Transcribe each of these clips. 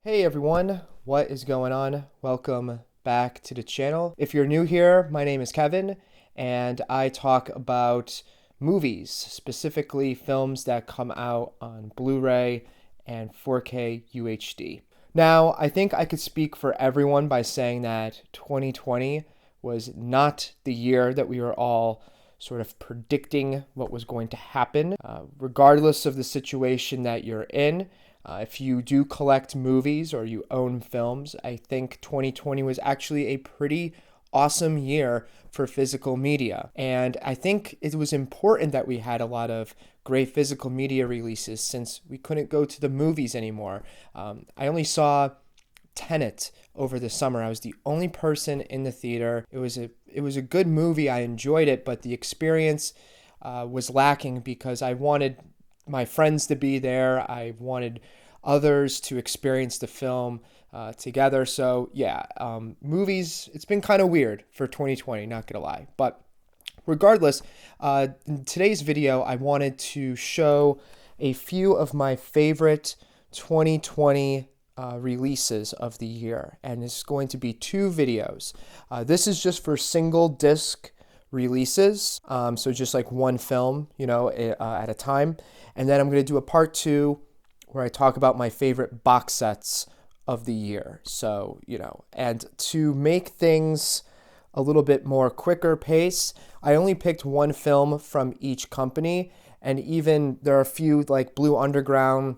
Hey everyone, what is going on? Welcome back to the channel. If you're new here, my name is Kevin, and I talk about movies, specifically films that come out on Blu-ray and 4K UHD. Now, I think I could speak for everyone by saying that 2020 was not the year that we were all sort of predicting what was going to happen. Regardless of the situation that you're in, if you do collect movies or you own films, I think 2020 was actually a pretty awesome year for physical media. And I think it was important that we had a lot of great physical media releases since we couldn't go to the movies anymore. I only saw Tenet over the summer. I was the only person in the theater. It was a good movie. I enjoyed it, but the experience was lacking because I wanted my friends to be there. I wanted others to experience the film together. So yeah, movies, it's been kind of weird for 2020, not gonna lie. But regardless, in today's video, I wanted to show a few of my favorite 2020 releases of the year. And it's going to be two videos. This is just for single disc releases, so just like one film, at a time. And then I'm going to do a part two where I talk about my favorite box sets of the year. So, and to make things a little bit more quicker pace, I only picked one film from each company. And even there are a few like Blue Underground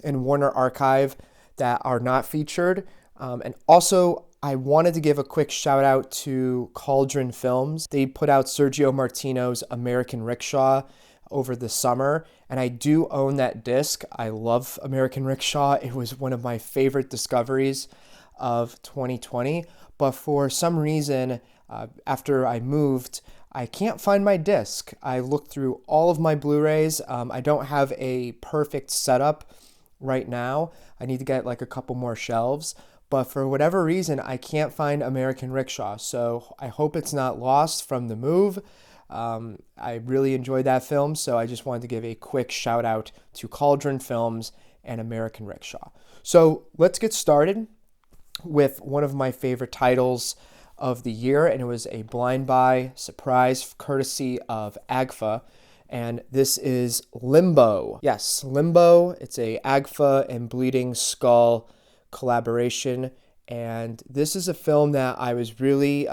and Warner Archive that are not featured. And also, I wanted to give a quick shout out to Cauldron Films. They put out Sergio Martino's American Rickshaw over the summer, and I do own that disc. I love American Rickshaw. It was one of my favorite discoveries of 2020, but for some reason, after I moved, I can't find my disc. I looked through all of my Blu-rays. I don't have a perfect setup right now. I need to get like a couple more shelves. But for whatever reason, I can't find American Rickshaw. So I hope it's not lost from the move. I really enjoyed that film, so I just wanted to give a quick shout out to Cauldron Films and American Rickshaw. So let's get started with one of my favorite titles of the year, and it was a blind buy surprise courtesy of AGFA. And this is Limbo. Yes, Limbo. It's a AGFA and Bleeding Skull collaboration, and this is a film that I was really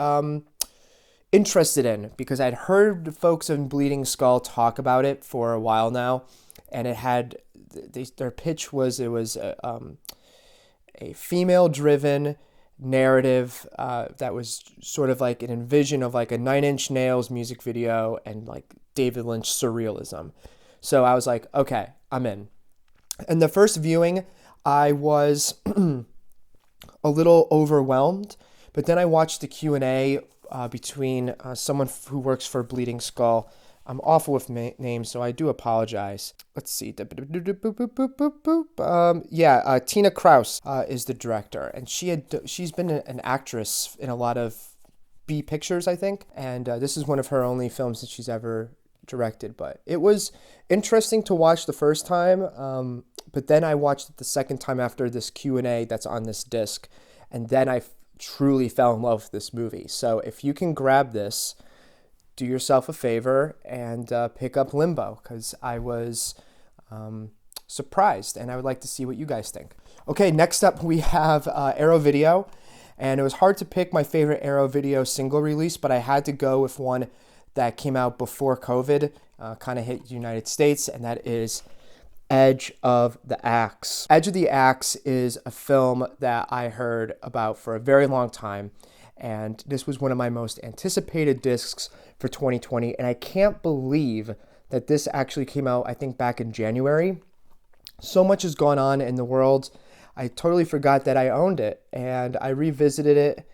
interested in because I'd heard folks in Bleeding Skull talk about it for a while now, and it had their pitch was it was a female-driven narrative that was sort of like an envision of like a Nine Inch Nails music video and like David Lynch surrealism. So I was like, okay, I'm in. And the first viewing, I was a little overwhelmed, but then I watched the Q&A between someone who works for Bleeding Skull. I'm awful with names, so I do apologize. Let's see. Tina Kraus is the director, and she's been an actress in a lot of B pictures, I think, and this is one of her only films that she's ever directed. But it was interesting to watch the first time, but then I watched it the second time after this Q&A that's on this disc, and then I truly fell in love with this movie. So if you can grab this, do yourself a favor and pick up Limbo, because I was surprised, and I would like to see what you guys think. Okay, next up we have Arrow Video, and it was hard to pick my favorite Arrow Video single release, but I had to go with one that came out before COVID kind of hit the United States, and that is Edge of the Axe. Edge of the Axe is a film that I heard about for a very long time, and this was one of my most anticipated discs for 2020, and I can't believe that this actually came out, I think, back in January. So much has gone on in the world. I totally forgot that I owned it, and I revisited it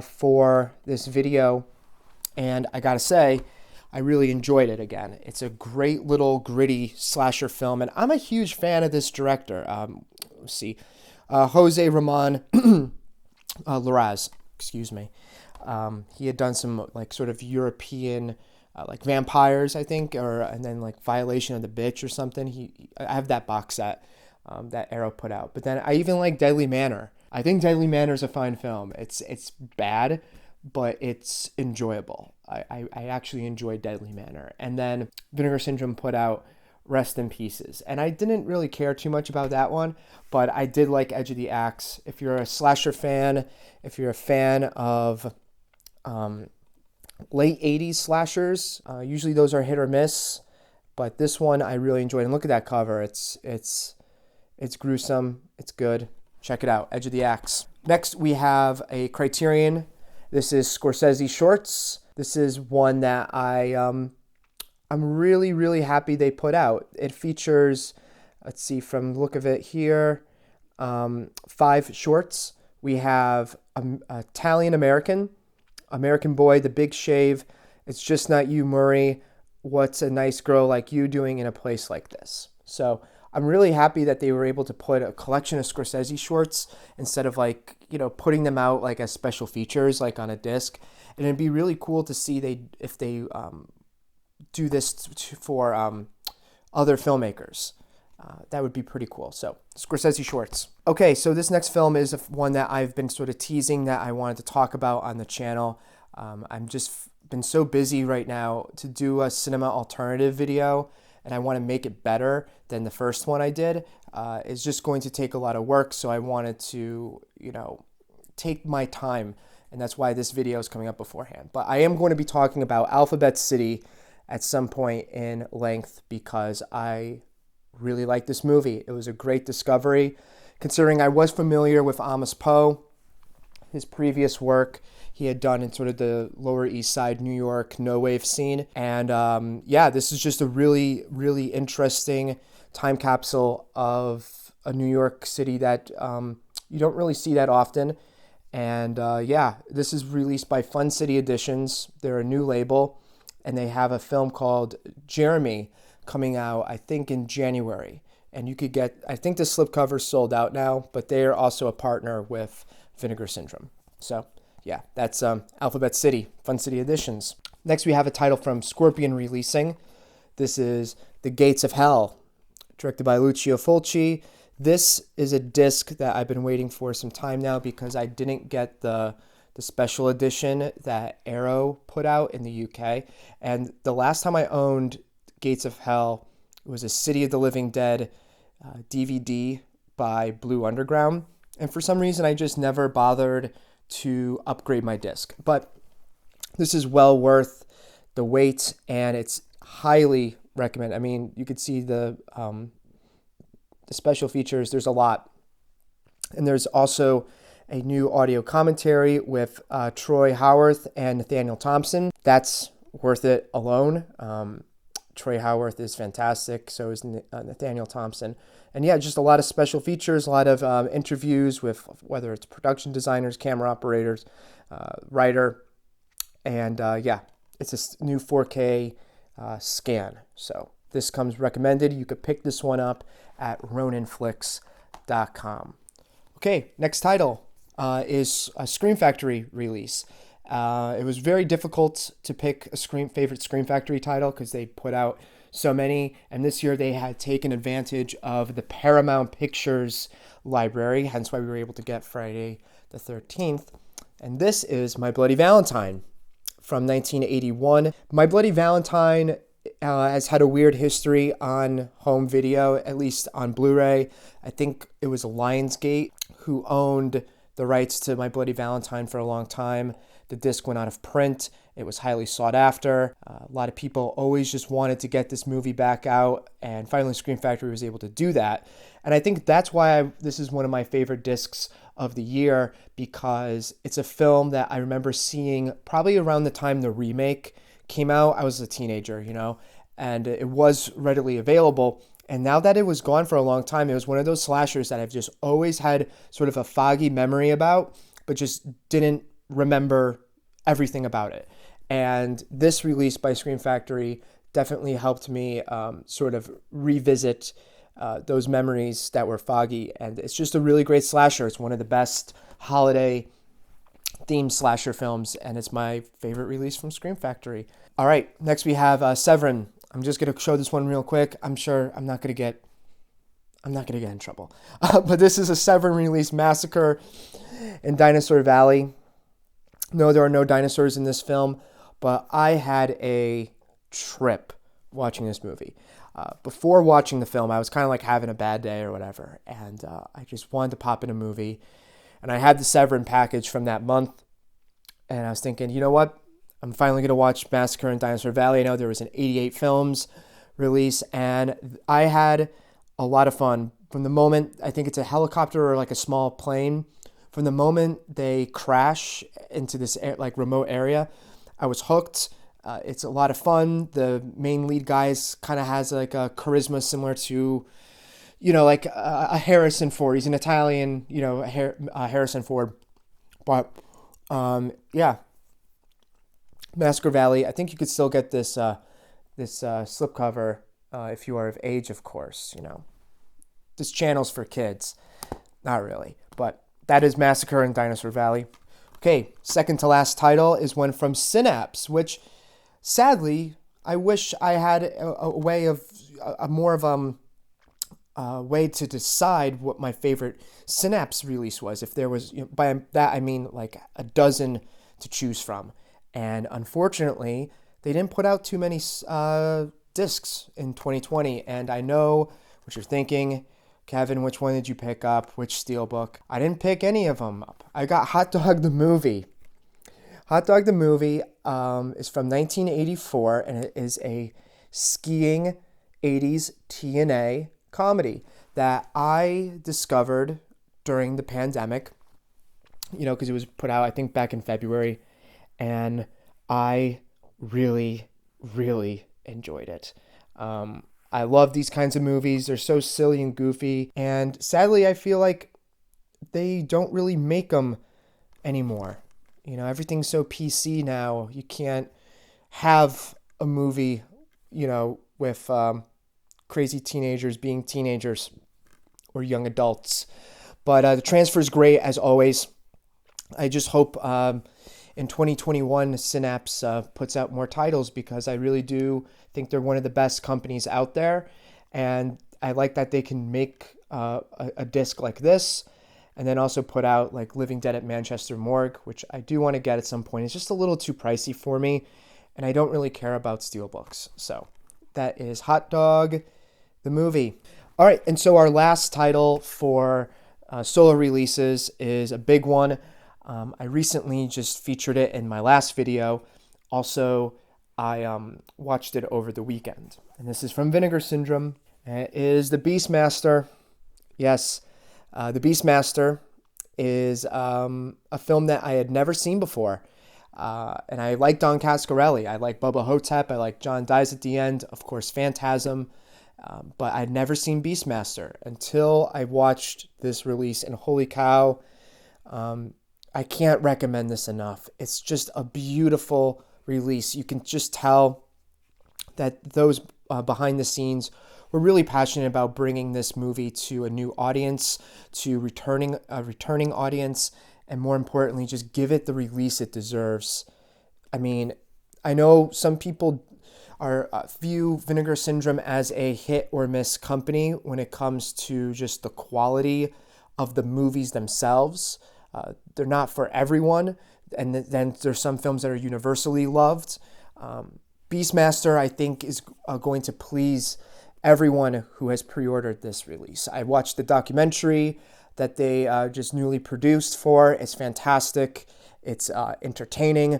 for this video, and I gotta say, I really enjoyed it again. It's a great little gritty slasher film, and I'm a huge fan of this director. Let's see, Jose Ramon Larraz, excuse me. He had done some like sort of European like vampires, I think, and then like Violation of the Bitch or something. I have that box set. that Arrow put out. But then I even like Deadly Manor. I think Deadly Manor is a fine film. It's bad, but it's enjoyable. I actually enjoyed Deadly Manor. And then Vinegar Syndrome put out Rest in Pieces. And I didn't really care too much about that one, but I did like Edge of the Axe. If you're a slasher fan, if you're a fan of late 80s slashers, usually those are hit or miss, but this one I really enjoyed. And look at that cover. It's gruesome. It's good. Check it out. Edge of the Axe. Next, we have a Criterion. This is Scorsese Shorts. This is one that I'm really, really happy they put out. It features, let's see, from the look of it here, 5 shorts. We have Italian American Boy, The Big Shave, It's Just Not You, Murray, What's a Nice Girl Like You Doing in a Place Like This. So I'm really happy that they were able to put a collection of Scorsese shorts instead of putting them out like as special features like on a disc. And it'd be really cool to see if they do this for other filmmakers. That would be pretty cool. So Scorsese shorts. Okay, so this next film is one that I've been sort of teasing that I wanted to talk about on the channel. I'm just been so busy right now to do a cinema alternative video, and I want to make it better than the first one I did. It's just going to take a lot of work, so I wanted to, take my time, and that's why this video is coming up beforehand. But I am going to be talking about Alphabet City at some point in length because I really like this movie. It was a great discovery, considering I was familiar with Amos Poe, his previous work he had done in sort of the Lower East Side, New York, no-wave scene. And this is just a really, really interesting time capsule of a New York City that you don't really see that often. And this is released by Fun City Editions. They're a new label, and they have a film called Jeremy coming out, I think, in January. And you could get, I think the slipcover's sold out now, but they are also a partner with Vinegar Syndrome. So yeah, that's Alphabet City, Fun City Editions. Next, we have a title from Scorpion Releasing. This is The Gates of Hell, directed by Lucio Fulci. This is a disc that I've been waiting for some time now because I didn't get the special edition that Arrow put out in the UK. And the last time I owned Gates of Hell, it was a City of the Living Dead DVD by Blue Underground. And for some reason, I just never bothered to upgrade my disc. But this is well worth the wait, and it's highly recommended. I mean, you could see the special features. There's a lot. And there's also a new audio commentary with Troy Howarth and Nathaniel Thompson. That's worth it alone. Troy Howarth is fantastic. So is Nathaniel Thompson. And yeah, just a lot of special features, a lot of interviews with whether it's production designers, camera operators, writer. And it's a new 4K scan. So this comes recommended. You could pick this one up at roninflix.com. Okay, next title is a Scream Factory release. It was very difficult to pick a favorite Scream Factory title because they put out so many, and this year they had taken advantage of the Paramount Pictures library, hence why we were able to get Friday the 13th. And this is My Bloody Valentine from 1981. My Bloody Valentine has had a weird history on home video, at least on Blu-ray. I think it was Lionsgate who owned the rights to My Bloody Valentine for a long time. The disc went out of print. It was highly sought after. A lot of people always just wanted to get this movie back out, and finally Scream Factory was able to do that. And I think that's why this is one of my favorite discs of the year, because it's a film that I remember seeing probably around the time the remake came out. I was a teenager, and it was readily available. And now that it was gone for a long time, it was one of those slashers that I've just always had sort of a foggy memory about, but just didn't remember everything about it. And this release by Scream Factory definitely helped me sort of revisit those memories that were foggy. And it's just a really great slasher. It's one of the best holiday themed slasher films, and it's my favorite release from Scream Factory. All right, next we have Severin. I'm just going to show this one real quick. I'm sure I'm not going to get I'm not going to get in trouble. But this is a Severin release, Massacre in Dinosaur Valley. No, there are no dinosaurs in this film, but I had a trip watching this movie. Before watching the film, I was kind of like having a bad day or whatever, and I just wanted to pop in a movie. And I had the Severin package from that month, and I was thinking, you know what? I'm finally going to watch Massacre in Dinosaur Valley. I know there was an 88 films release, and I had a lot of fun. From the moment, I think it's a helicopter or like a small plane, from the moment they crash into this like remote area, I was hooked. It's a lot of fun. The main lead guys kind of has like a charisma similar to, like a Harrison Ford. He's an Italian, Harrison Ford. But yeah, Massacre Valley. I think you could still get this slipcover if you are of age, of course. This channel's for kids, not really, but that is Massacre in Dinosaur Valley. Okay, second to last title is one from Synapse, which sadly I wish I had a way of a more of a way to decide what my favorite Synapse release was. If there was, by that I mean like a dozen to choose from. And unfortunately, they didn't put out too many discs in 2020. And I know what you're thinking. Kevin, which one did you pick up? Which steelbook? I didn't pick any of them up. I got Hot Dog the Movie. Hot Dog the Movie is from 1984, and it is a skiing 80s TNA comedy that I discovered during the pandemic, because it was put out, I think, back in February. And I really, really enjoyed it. I love these kinds of movies. They're so silly and goofy. And sadly, I feel like they don't really make them anymore. Everything's so PC now. You can't have a movie, with crazy teenagers being teenagers or young adults. But the transfer is great, as always. I just hope in 2021, Synapse puts out more titles, because I really do think they're one of the best companies out there. And I like that they can make a disc like this and then also put out like Living Dead at Manchester Morgue, which I do want to get at some point. It's just a little too pricey for me, and I don't really care about steelbooks. So that is Hot Dog, the movie. All right, and so our last title for solo releases is a big one. I recently just featured it in my last video. Also, I watched it over the weekend. And this is from Vinegar Syndrome. It is The Beastmaster. Yes, The Beastmaster is a film that I had never seen before. And I like Don Cascarelli. I like Bubba Hotep. I like John Dies at the End. Of course, Phantasm. But I'd never seen Beastmaster until I watched this release. And holy cow, I can't recommend this enough. It's just a beautiful release. You can just tell that those behind the scenes were really passionate about bringing this movie to a new audience, to a returning audience, and more importantly, just give it the release it deserves. I mean, I know some people view Vinegar Syndrome as a hit or miss company when it comes to just the quality of the movies themselves. They're not for everyone, and then there's some films that are universally loved. Beastmaster, I think, is going to please everyone who has pre-ordered this release. I watched the documentary that they just newly produced for. It's fantastic. It's entertaining.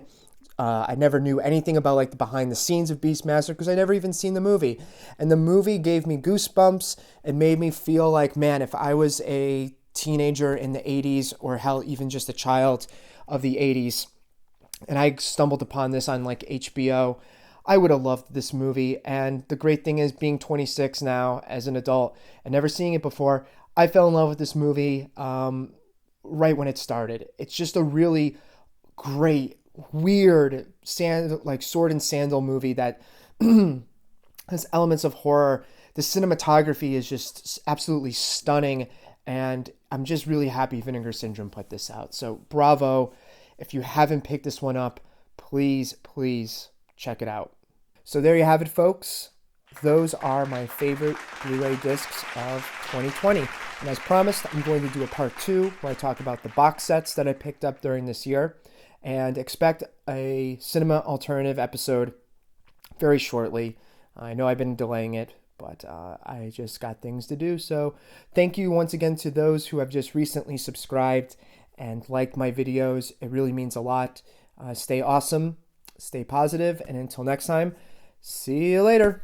I never knew anything about like the behind the scenes of Beastmaster because I never even seen the movie. And the movie gave me goosebumps. It made me feel like, man, if I was a teenager in the 80s, or hell, even just a child of the 80s, and I stumbled upon this on like HBO, I would have loved this movie. And the great thing is, being 26 now as an adult and never seeing it before, I fell in love with this movie right when it started. It's just a really great, weird, sword and sandal movie that has elements of horror. The cinematography is just absolutely stunning, and I'm just really happy Vinegar Syndrome put this out. So bravo. If you haven't picked this one up, please check it out. So there you have it, folks. those are my favorite Blu-ray discs of 2020. And as promised, I'm going to do a part 2 where I talk about the box sets that I picked up during this year. And expect a cinema alternative episode very shortly. I know I've been delaying it, but I just got things to do. So thank you once again to those who have just recently subscribed and liked my videos. It really means a lot. Stay awesome, stay positive, and until next time, see you later.